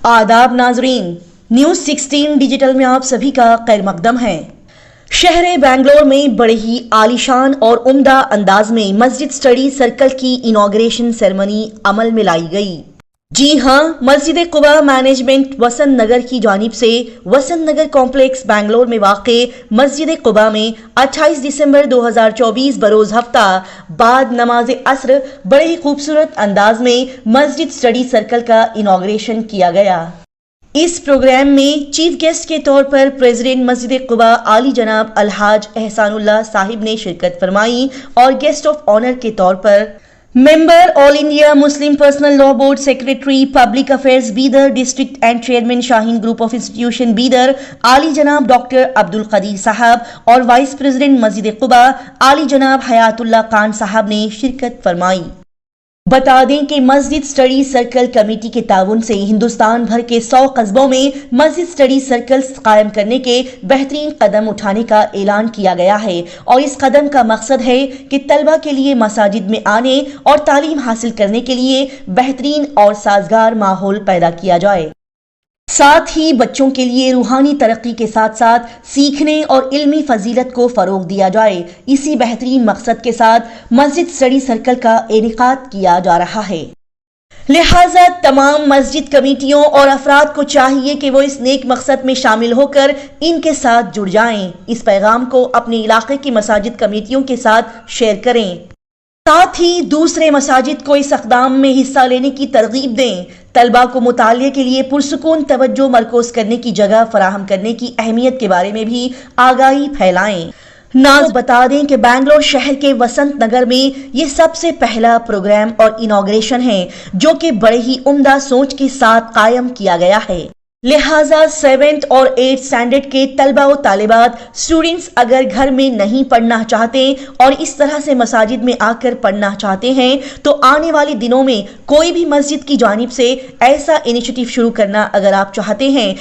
आदाब नाजरीन, news 16 digital में आप सभी का खैर मकदम है। शहर बेंगलोर में बड़े ही आलीशान और उम्दा अंदाज में मस्जिद स्टडी सर्कल की इनॉग्रेशन सेरेमनी अमल में लाई गई। जी हां, मस्जिद कुबा मैनेजमेंट वसंत नगर की जानिब से वसंत नगर कॉम्प्लेक्स बेंगलोर में वाक़े मस्जिद कुबा में 28 दिसंबर 2024 बरोज हफ्ता बाद नमाज असर बड़े ही खूबसूरत अंदाज में मस्जिद स्टडी सर्कल का इनॉग्रेशन किया गया। इस प्रोग्राम में चीफ गेस्ट के तौर पर प्रेसिडेंट मस्जिद कुबा आली जनाब अलहाज एहसानुल्लाह साहिब ने शिरकत फरमाई और गेस्ट ऑफ ऑनर के तौर पर member all India Muslim personal law board secretary public affairs Bidar district and chairman Shaheen group of institution Bidar आली जनाब डॉक्टर अब्दुल कदीर साहब और वाइस प्रेसिडेंट मस्जिद कुबा आली जनाब हयातुल्लाह खान साहब ने शिरकत फरमाई। बता दें कि मस्जिद स्टडी सर्कल कमेटी के ताउन से हिंदुस्तान भर के 100 कस्बों में मस्जिद स्टडी सर्कल्स कायम करने के बेहतरीन कदम उठाने का ऐलान किया गया है और इस कदम का मकसद है कि तलबा के लिए मसाजिद में आने और तालीम हासिल करने के लिए बेहतरीन और साजगार माहौल पैदा किया जाए, साथ ही बच्चों के लिए रूहानी तरक्की के साथ साथ सीखने और इल्मी फजीलत को फरोग दिया जाए। इसी बेहतरीन मकसद के साथ मस्जिद स्टडी सर्कल का इनेकाद किया जा रहा है। लिहाजा तमाम मस्जिद कमेटियों और अफराद को चाहिए कि वो इस नेक मकसद में शामिल होकर इनके साथ जुड़ जाएं। इस पैगाम को अपने इलाके की मसाजिद कमेटियों के साथ शेयर करें, साथ ही दूसरे मसाजिद को इस अक़दाम में हिस्सा लेने की तरगीब दें। तलबा को मुतालिया के लिए पुरसुकून तवज्जो मरकूज करने की जगह फराहम करने की अहमियत के बारे में भी आगाही फैलाएं। नाज बता दें कि बेंगलोर शहर के वसंत नगर में ये सबसे पहला प्रोग्राम और इनॉग्रेशन है जो कि बड़े ही उम्दा सोच के साथ कायम किया गया है। लिहाजा 7th और 8th स्टैंडर्ड के तलबा व तालिबात स्टूडेंट्स अगर घर में नहीं पढ़ना चाहते और इस तरह से मसाजिद में आकर पढ़ना चाहते हैं तो आने वाले दिनों में कोई भी मस्जिद की जानिब से ऐसा इनिशिएटिव शुरू करना अगर आप चाहते हैं,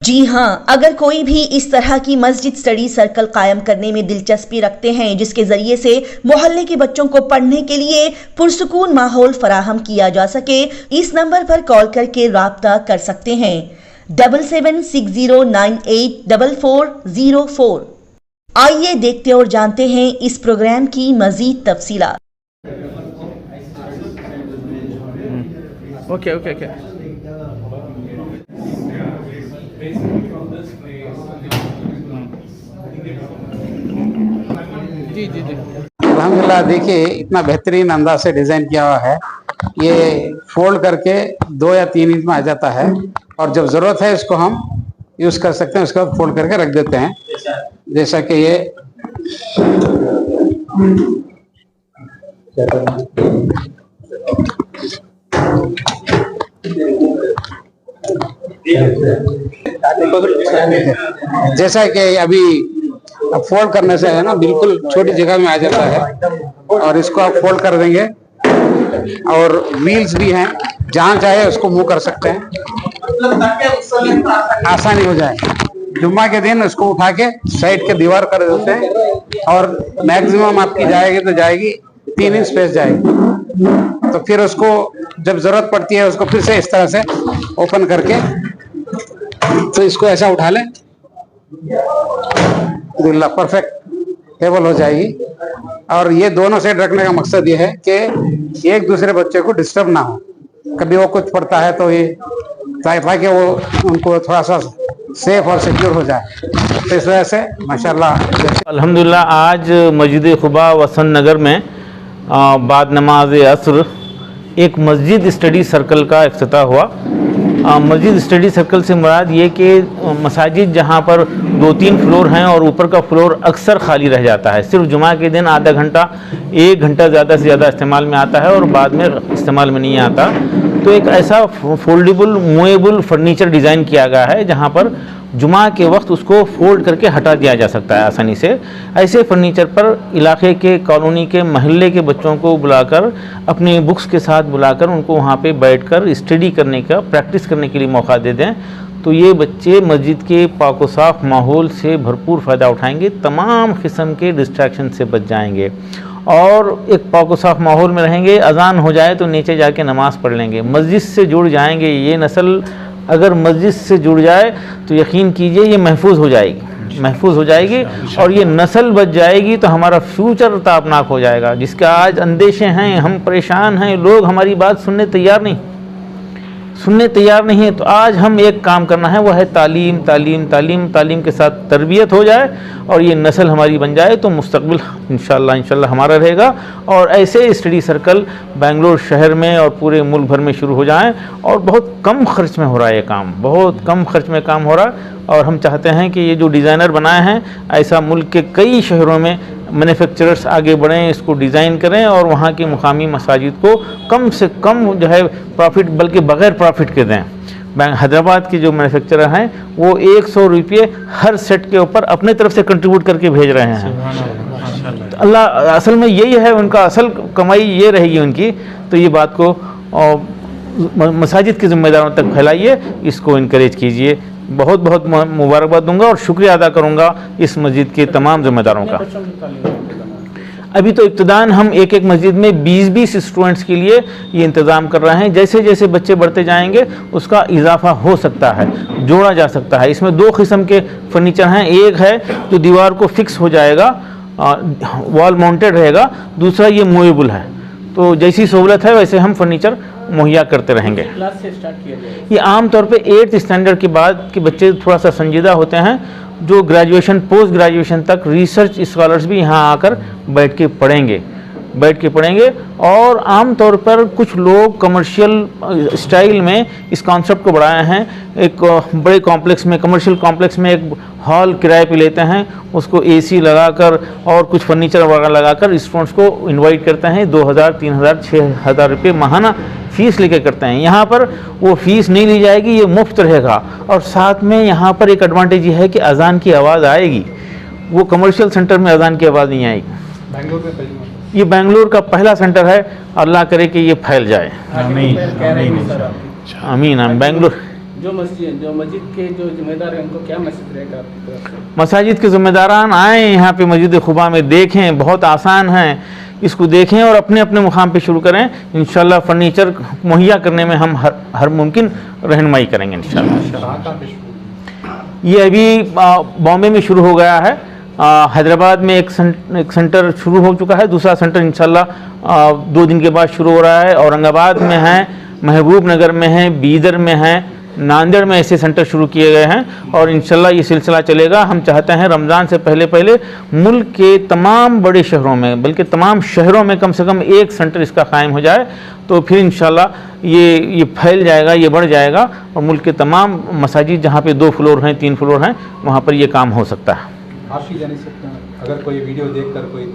जी हाँ, अगर कोई भी इस तरह की मस्जिद स्टडी सर्कल कायम करने में दिलचस्पी रखते हैं जिसके जरिए से मोहल्ले के बच्चों को पढ़ने के लिए पुरसुकून माहौल फराहम किया जा सके, इस नंबर पर कॉल करके राब्ता कर सकते हैं 7760984404। आइए देखते और जानते हैं इस प्रोग्राम की मजीद तफसीलात। ओके। जी। अल्हम्दुलिल्लाह, देखिए इतना बेहतरीन अंदाज से डिजाइन किया हुआ है। ये फोल्ड करके 2 या 3 इंच में आ जाता है और जब जरूरत है इसको हम यूज कर सकते हैं, उसके बाद फोल्ड करके रख देते हैं। जैसा कि ये जैसा कि अभी फोल्ड करने से है ना, बिल्कुल छोटी जगह में आ जाता है और इसको आप फोल्ड कर देंगे और व्हील्स भी हैं, जहां चाहे उसको मूव कर सकते हैं, आसानी हो जाए। जुम्मा के दिन उसको उठा के साइड के दीवार कर देते हैं और मैक्सिमम आपकी जाएगी तो जाएगी 3 इंच स्पेस जाएगी। तो फिर उसको जब जरूरत पड़ती है उसको फिर से इस तरह से ओपन करके तो इसको ऐसा उठा लें, परफेक्ट टेबल हो जाएगी। और ये दोनों साइड रखने का मकसद ये है कि एक दूसरे बच्चे को डिस्टर्ब ना हो। कभी वो कुछ पढ़ता है तो ये ताकि वो उनको थोड़ा सा सेफ और सिक्योर हो जाए, तो इस वजह से माशाल्लाह अल्हम्दुलिल्लाह आज मस्जिद कुबा वसंत नगर में बाद नमाज असर एक मस्जिद स्टडी सर्कल का इफ्तिताह हुआ। मस्जिद स्टडी सर्कल से मुराद ये कि मसाजिद जहाँ पर 2-3 फ्लोर हैं और ऊपर का फ्लोर अक्सर खाली रह जाता है, सिर्फ जुमा के दिन आधा घंटा 1 घंटा ज़्यादा से ज़्यादा इस्तेमाल में आता है और बाद में इस्तेमाल में नहीं आता। तो एक ऐसा फोल्डेबल मूवेबल फर्नीचर डिज़ाइन किया गया है जहाँ पर जुमा के वक्त उसको फोल्ड करके हटा दिया जा सकता है आसानी से। ऐसे फर्नीचर पर इलाके के कॉलोनी के महल्ले के बच्चों को बुलाकर अपनी बुक्स के साथ बुलाकर उनको वहाँ पे बैठकर स्टडी करने का प्रैक्टिस करने के लिए मौका दे दें, तो ये बच्चे मस्जिद के पाक व साफ़ माहौल से भरपूर फ़ायदा उठाएंगे, तमाम किस्म के डिस्ट्रैक्शन से बच जाएंगे और एक पाक व साफ़ माहौल में रहेंगे। अजान हो जाए तो नीचे जाके नमाज़ पढ़ लेंगे, मस्जिद से जुड़ जाएंगे। ये नस्ल अगर मस्जिद से जुड़ जाए तो यकीन कीजिए ये महफूज हो जाएगी, महफूज हो जाएगी और ये नस्ल बच जाएगी तो हमारा फ्यूचर तापनाक हो जाएगा। जिसके आज अंदेशे हैं, हम परेशान हैं, लोग हमारी बात सुनने तैयार नहीं है। तो आज हम एक काम करना है, वह है तालीम तालीम तालीम तालीम के साथ तरबियत हो जाए और ये नस्ल हमारी बन जाए तो मुस्तकबिल इंशाल्लाह हमारा रहेगा। और ऐसे स्टडी सर्कल बेंगलोर शहर में और पूरे मुल्क भर में शुरू हो जाएं और बहुत कम खर्च में हो रहा है ये काम, बहुत कम खर्च में काम हो रहा है। और हम चाहते हैं कि ये जो डिज़ाइनर बनाए हैं ऐसा मुल्क के कई शहरों में मैन्युफैक्चरर्स आगे बढ़ें, इसको डिज़ाइन करें और वहाँ की मुकामी मसाजिद को कम से कम जो है प्रॉफिट, बल्कि बग़ैर प्रॉफिट के दें। हैदराबाद के जो मैन्युफैक्चरर हैं वो 100 रुपये हर सेट के ऊपर अपने तरफ से कंट्रीब्यूट करके भेज रहे हैं। तो अल्लाह, असल में यही है उनका असल कमाई ये रहेगी उनकी। तो ये बात को मसाजिद के ज़िम्मेदारों तक फैलाइए, इसको इनकरेज कीजिए। बहुत बहुत मुबारकबाद दूंगा और शुक्रिया अदा करूंगा इस मस्जिद के तमाम ज़िम्मेदारों का। अभी तो इब्तिदान हम एक एक मस्जिद में 20-20 स्टूडेंट्स के लिए ये इंतज़ाम कर रहे हैं। जैसे जैसे बच्चे बढ़ते जाएंगे उसका इजाफा हो सकता है, जोड़ा जा सकता है। इसमें 2 किस्म के फर्नीचर हैं, एक है जो दीवार को फिक्स हो जाएगा, वॉल माउंटेड रहेगा, दूसरा ये मूवेबल है। तो जैसी सहूलत है वैसे हम फर्नीचर मुहैया करते रहेंगे। क्लास से स्टार्ट किया जाएगा। ये आम तौर पे 8th स्टैंडर्ड के बाद के बच्चे थोड़ा सा संजीदा होते हैं, जो ग्रेजुएशन पोस्ट ग्रेजुएशन तक रिसर्च स्कॉलर्स भी यहाँ आकर बैठ के पढ़ेंगे। और आम तौर पर कुछ लोग कमर्शियल स्टाइल में इस कॉन्सेप्ट को बढ़ाए हैं। एक बड़े कॉम्प्लेक्स में, कमर्शियल कॉम्प्लेक्स में एक हॉल किराए पे लेते हैं, उसको AC लगाकर और कुछ फर्नीचर वगैरह लगाकर स्टूडेंट्स को इनवाइट करते हैं। 2000, 3000, 6000 रुपये माहाना फ़ीस लेके करते हैं। यहाँ पर वो फ़ीस नहीं ली जाएगी, ये मुफ्त रहेगा। और साथ में यहाँ पर एक एडवांटेज ये है कि अजान की आवाज़ आएगी, वो कमर्शियल सेंटर में अजान की आवाज़ नहीं आएगी। बेंगलोर में पहली ये बेंगलोर का पहला सेंटर है, अल्लाह करे कि ये फैल जाए। आमीन। आमीन। बेंगलोर जो मस्जिद के जो जिम्मेदार हैं उनको क्या मैसेज रहेगा आपकी तरफ से? मसाजिद के ज़िम्मेदारान आएँ यहाँ पे मस्जिद खुबा में, देखें, बहुत आसान है, इसको देखें और अपने अपने मुकाम पे शुरू करें। इंशाल्लाह फर्नीचर मुहैया करने में हम हर मुमकिन रहनुमाई करेंगे इंशाल्लाह। ये अभी बॉम्बे में शुरू हो गया है, हैदराबाद में एक सेंटर शुरू हो चुका है, दूसरा सेंटर इंशाल्लाह 2 दिन के बाद शुरू हो रहा है। औरंगाबाद में है, महबूब नगर में है, बीदर में है, नांदेड़ में ऐसे सेंटर शुरू किए गए हैं और इंशाल्लाह ये सिलसिला चलेगा। हम चाहते हैं रमज़ान से पहले मुल्क के तमाम बड़े शहरों में, बल्कि तमाम शहरों में कम से कम एक सेंटर इसका कायम हो जाए, तो फिर इंशाल्लाह ये फैल जाएगा, ये बढ़ जाएगा और मुल्क के तमाम मसाजिद जहाँ पे 2 फ्लोर हैं, 3 फ्लोर हैं, वहाँ पर ये काम हो सकता है। आप ही जान सकते हैं, अगर कोई वीडियो देखकर कोई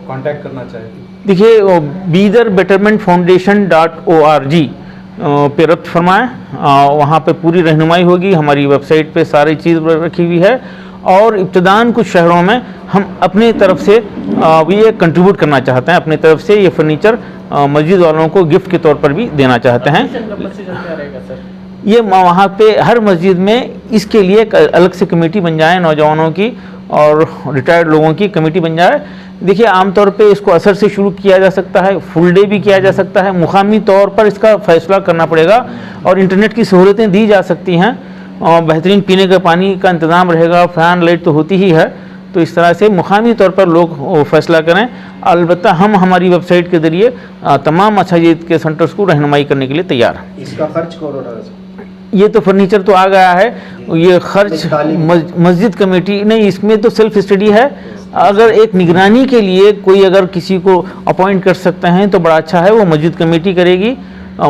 कांटेक्ट करना चाहे। देखिए, बीदर बेटरमेंट फाउंडेशन.org पे रब्त फरमाएँ, वहाँ पे पूरी रहनुमाई होगी। हमारी वेबसाइट पे सारी चीज़ रखी हुई है और इब्तिदान कुछ शहरों में हम अपने तरफ से ये कंट्रीब्यूट करना चाहते हैं, अपने तरफ से ये फर्नीचर मस्जिद वालों को गिफ्ट के तौर पर भी देना चाहते हैं। ये वहाँ पे हर मस्जिद में इसके लिए एक अलग से कमेटी बन जाए, नौजवानों की और रिटायर्ड लोगों की कमेटी बन जाए। देखिए, आमतौर पे इसको असर से शुरू किया जा सकता है, फुल डे भी किया जा सकता है, मुकामी तौर पर इसका फैसला करना पड़ेगा और इंटरनेट की सहूलतें दी जा सकती हैं और बेहतरीन पीने का पानी का इंतज़ाम रहेगा, फ़ैन लाइट तो होती ही है। तो इस तरह से मुकामी तौर पर लोग फैसला करें। अलबत्ता हम हमारी वेबसाइट के ज़रिए तमाम मसाजिद के सेंटर्स को रहनुमाई करने के लिए तैयार हैं। इसका खर्च कौन उठा रहा है? ये तो फर्नीचर तो आ गया है, ये खर्च मस्जिद कमेटी नहीं, इसमें तो सेल्फ स्टडी है। अगर एक निगरानी के लिए कोई अगर किसी को अपॉइंट कर सकते हैं तो बड़ा अच्छा है, वो मस्जिद कमेटी करेगी,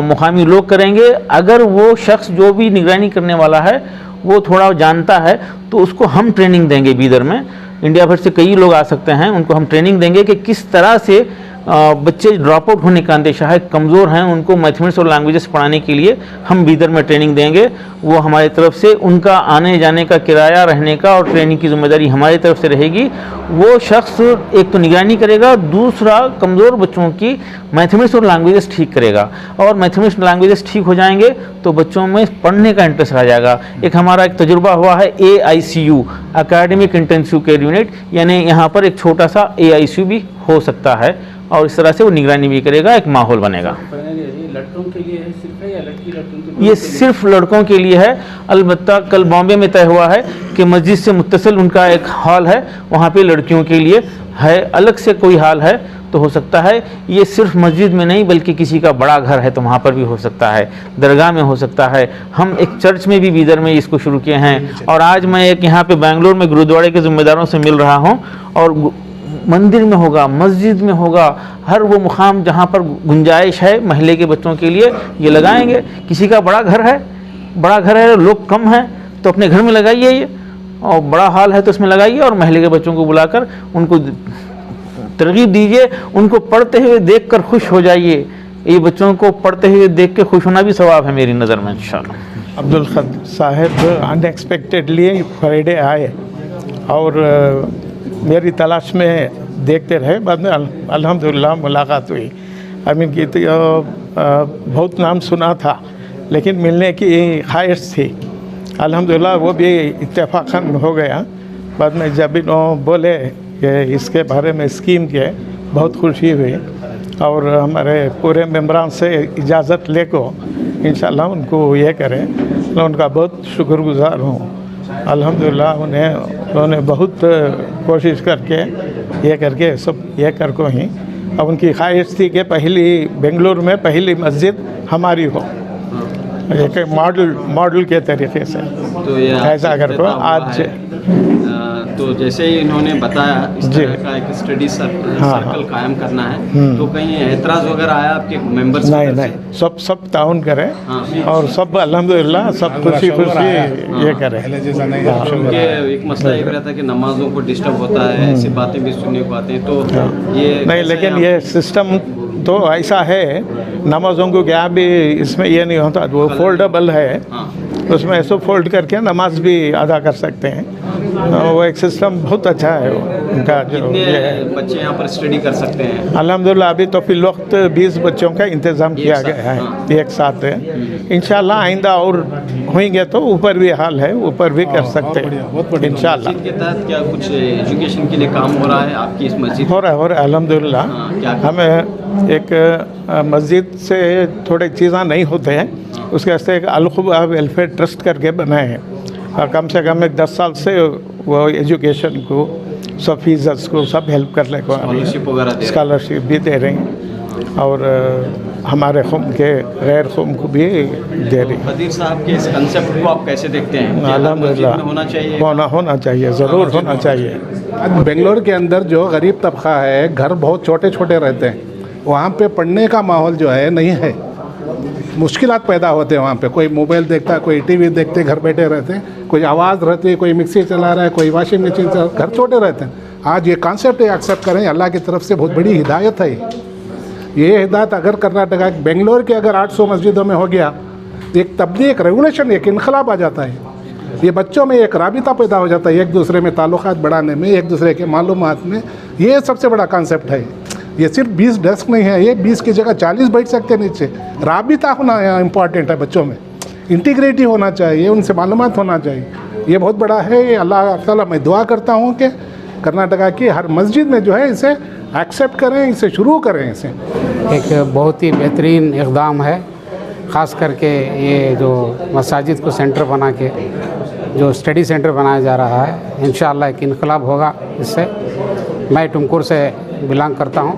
मुकामी लोग करेंगे। अगर वो शख्स जो भी निगरानी करने वाला है वो थोड़ा जानता है तो उसको हम ट्रेनिंग देंगे। बीदर में इंडिया भर से कई लोग आ सकते हैं, उनको हम ट्रेनिंग देंगे कि किस तरह से बच्चे ड्रॉप आउट होने का अंदेशा है, कमज़ोर हैं, उनको मैथमेटिक्स और लैंग्वेजेस पढ़ाने के लिए हम बीदर में ट्रेनिंग देंगे। वो हमारी तरफ से उनका आने जाने का किराया, रहने का और ट्रेनिंग की जिम्मेदारी हमारी तरफ से रहेगी। वो शख्स एक तो निगरानी करेगा, दूसरा कमज़ोर बच्चों की मैथमेटिक्स और लैंग्वेजेस ठीक करेगा और मैथमेटिक्स लैंग्वेजेस ठीक हो जाएंगे तो बच्चों में पढ़ने का इंटरेस्ट आ जाएगा। एक हमारा एक तजुर्बा हुआ है AICU, academic intensive care unit, यानी यहाँ पर एक छोटा सा AICU भी हो सकता है और इस तरह से वो निगरानी भी करेगा, एक माहौल बनेगा। लड़कों के लिए सिर्फ सिर्फ है या लड़की लड़कों ये सिर्फ लड़कों के लिए है। अलबत्ता कल बॉम्बे में तय हुआ है कि मस्जिद से मुत्तसिल उनका एक हॉल है, वहाँ पे लड़कियों के लिए है। अलग से कोई हॉल है तो हो सकता है। ये सिर्फ मस्जिद में नहीं बल्कि किसी का बड़ा घर है तो वहाँ पर भी हो सकता है, दरगाह में हो सकता है। हम एक चर्च में भी बीदर में इसको शुरू किए हैं और आज मैं एक यहाँ पे बेंगलोर में गुरुद्वारे के ज़िम्मेदारों से मिल रहा हूँ और मंदिर में होगा, मस्जिद में होगा, हर वो मुकाम जहाँ पर गुंजाइश है महल्ले के बच्चों के लिए ये लगाएंगे। किसी का बड़ा घर है, लोग कम हैं तो अपने घर में लगाइए ये, और बड़ा हॉल है तो उसमें लगाइए और महल्ले के बच्चों को बुलाकर उनको तरगीब दीजिए, उनको पढ़ते हुए देखकर खुश हो जाइए। ये बच्चों को पढ़ते हुए देख के खुश होना भी सवाब है मेरी नज़र में इंशाअल्लाह। अब्दुल खदर साहब अनएक्सपेक्टेडली फ्राइडे आए और मेरी तलाश में देखते रहे। बाद में अल्हम्दुलिल्लाह मुलाकात हुई। अमीन की तो बहुत नाम सुना था लेकिन मिलने की ख्वाहिश थी। अल्हम्दुलिल्लाह वो भी इत्तेफाकन हो गया। बाद में जब इन्होंने बोले कि इसके बारे में स्कीम के, बहुत खुशी हुई और हमारे पूरे मेम्बरान से इजाज़त लेको इंशाअल्लाह उनको ये करें। मैं उनका बहुत शुक्रगुज़ार हूँ। अल्हम्दुलिल्लाह उन्होंने बहुत कोशिश करके ये करके सब ये कर को ही। अब उनकी ख्वाहिश थी कि पहली बेंगलुरु में पहली मस्जिद हमारी हो, एक मॉडल के तरीके से। तो ये ऐसा कर को आज तो जैसे ही इन्होंने बताया इस तरह का एक स्टडी सर्कल कायम करना है, तो कहीं एतराज़ वगैरह आया आपके मेंबर्स? नहीं, सब ताउन करें और सब अल्हम्दुलिल्लाह सब खुशी ये करें। क्योंकि एक मसला ये रहता है कि नमाजों को डिस्टर्ब होता है, ऐसी बातें भी सुनने को आती हैं, तो ये नहीं, लेकिन ये सिस्टम तो ऐसा है, नमाजों को क्या भी इसमें ये नहीं होता, वो फोल्डेबल है, उसमें ऐसे फोल्ड करके नमाज भी अदा कर सकते हैं। वो एक सिस्टम बहुत अच्छा है उनका। जो बच्चे यहाँ पर स्टडी कर सकते हैं? अल्हम्दुलिल्लाह अभी तो फिल वक्त 20 बच्चों का इंतज़ाम किया गया है एक साथ है। इंशाल्लाह आइंदा और होंगे तो ऊपर भी हाल है, ऊपर भी कर सकते हैं इंशाल्लाह। मस्जिद के तहत क्या कुछ एजुकेशन के लिए काम हो रहा है आपकी इस मस्जिद? हो रहा है अल्हम्दुलिल्लाह। हमें एक मस्जिद से थोड़े चीज़ें नहीं होते हैं, उसके वास्ते एक अलखुबा वेलफेयर ट्रस्ट करके बनाए हैं और कम से कम एक 10 साल से वो एजुकेशन को सब फीसर्स को सब हेल्प कर ले को स्कॉलरशिप भी दे रहे हैं और हमारे खुम के गैर खुम को भी दे रही हैं। खदीर साहब के इस कंसेप्ट को आप कैसे देखते हैं? अल्हम्दुलिल्लाह होना चाहिए, ज़रूर होना चाहिए। बेंगलोर के अंदर जो गरीब तबका है, घर बहुत छोटे छोटे रहते हैं, वहाँ पे पढ़ने का माहौल जो है नहीं है, मुश्किलात पैदा होते हैं वहाँ पे। कोई मोबाइल देखता है, कोई टीवी देखते, घर बैठे रहते हैं, कोई आवाज़ रहती है, कोई मिक्सी चला रहा है, कोई वॉशिंग मशीन चला, घर छोटे रहते हैं। आज ये कॉन्सेप्ट एक्सेप्ट करें, अल्लाह की तरफ से बहुत बड़ी हिदायत है। ये हिदायत अगर कर्नाटका बेंगलोर के अगर 800 मस्जिदों में हो गया तो एक तब्लीग रेगुलेशन, एक इनकलाब आ जाता है। ये बच्चों में एक राबिता पैदा हो जाता है, एक दूसरे में ताल्लुकात बढ़ाने में, एक दूसरे के मालूमात में। ये सबसे बड़ा कॉन्सेप्ट है। ये सिर्फ 20 डेस्क नहीं है, ये 20 की जगह 40 बैठ सकते हैं नीचे। राबिता होना इम्पॉर्टेंट है, बच्चों में इंटीग्रिटी होना चाहिए, उनसे मालूमात होना चाहिए। ये बहुत बड़ा है। अल्लाह ताला मैं दुआ करता हूँ कि कर्नाटका की हर मस्जिद में जो है इसे एक्सेप्ट करें, इसे शुरू करें। इसे एक बहुत ही बेहतरीन इक़दाम है, ख़ास करके ये जो मसाजिद को सेंटर बना के जो स्टडी सेंटर बनाया जा रहा है, इंशाअल्लाह एक इनकलाब होगा इससे। मैं टुमकुर से बिलोंग करता हूँ,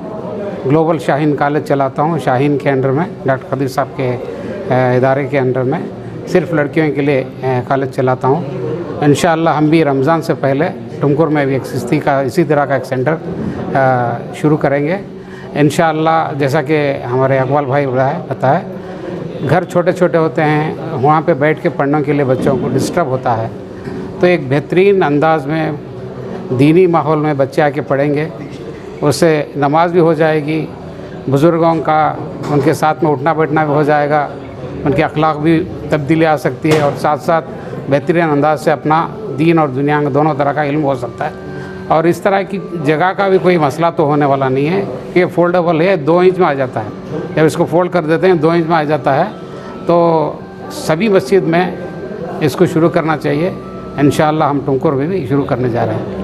ग्लोबल शाहीन कॉलेज चलाता हूँ। शाहीन के अंडर में डॉक्टर खदीर साहब के इदारे के अंडर में सिर्फ लड़कियों के लिए कॉलेज चलाता हूँ। इंशाअल्लाह हम भी रमज़ान से पहले टुमकुर में भी इसी तरह का एक सेंटर शुरू करेंगे इंशाअल्लाह। जैसा कि हमारे अकबाल भाई बताया, घर छोटे छोटे होते हैं, वहाँ पे बैठ के पढ़ने के लिए बच्चों को डिस्टर्ब होता है, तो एक बेहतरीन अंदाज में दीनी माहौल में बच्चे आके पढ़ेंगे, उससे नमाज भी हो जाएगी, बुज़ुर्गों का उनके साथ में उठना बैठना भी हो जाएगा, उनके अखलाक भी तब्दीली आ सकती है और साथ साथ बेहतरीन अंदाज से अपना दीन और दुनिया का दोनों तरह का इल्म हो सकता है। और इस तरह की जगह का भी कोई मसला तो होने वाला नहीं है कि फोल्डेबल है, 2 इंच में आ जाता है। जब इसको फोल्ड कर देते हैं 2 इंच में आ जाता है, तो सभी मस्जिद में इसको शुरू करना चाहिए। इंशाअल्लाह हम टुमकुर में भी शुरू करने जा रहे हैं।